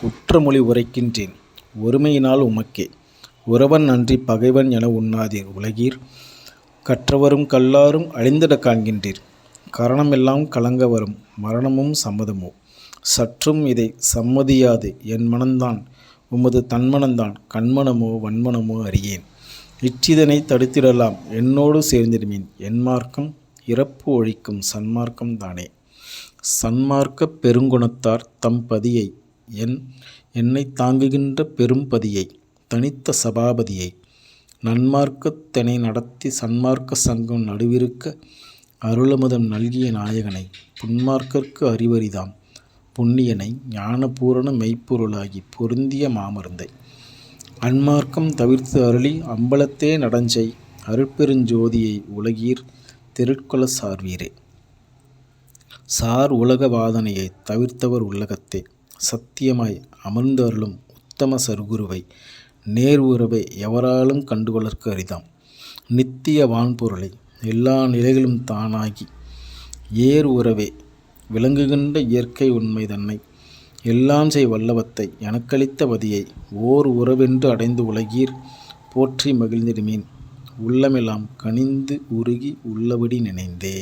உற்றமொழி உரைக்கின்றேன் ஒருமையினால் உமக்கே. உறவன் அன்றி பகைவன் என உண்ணாதீர் உலகீர். கற்றவரும் கல்லாரும் அழிந்திடக் காண்கின்றீர். கரணமெல்லாம் கலங்க வரும் மரணமும் சம்மதமோ. சற்றும் இதை சம்மதியாது என் மனந்தான் உமது தன்மனந்தான். கண்மனமோ வன்மனமோ அறியேன். இற்றிதனை தடுத்திடலாம் என்னோடு சேர்ந்திடுமீன். என் மார்க்கம் இறப்பு ஒழிக்கும் சன்மார்க்கம் தானே. சன்மார்க்கப் பெருங்குணத்தார் தம் பதியை என்னை தாங்குகின்ற பெரும்பதியை தனித்த சபாபதியை நன்மார்க்கத்தெனை நடத்தி சன்மார்க்க சங்கம் நடுவிருக்க அருளமுதம் நல்கிய நாயகனை புன்மார்க்கற்கு அறிவரிதாம் புண்ணியனை ஞானபூரண மெய்ப்பொருளாகி பொருந்திய மாமருந்தை அன்மார்க்கம் தவிர்த்து அருளி அம்பலத்தே நடஞ்செய் அருட்பெருஞ்சோதியை உலகீர் திருட்கொள சார்வீரே. சார் உலக வாதனையை தவிர்த்தவர் உள்ளகத்தே சத்தியமாய் அமர்ந்து அருளும் உத்தம சர்க்குருவை நேர் உறவை எவராலும் கண்டுகொள்ளற்கு அரிதாம். நித்திய வான்பொருளை எல்லா நிலைகளும் தானாகி ஏர் உறவே விளங்குகின்ற இயற்கை உண்மை தன்னை எல்லாம் செய் வல்லவத்தை எனக்களித்த பதியை ஓர் உறவென்று அடைந்து உலகீர் போற்றி மகிழ்ந்திடுமீன். உள்ளமெல்லாம் கனிந்து உருகி உள்ளபடி நினைந்தே.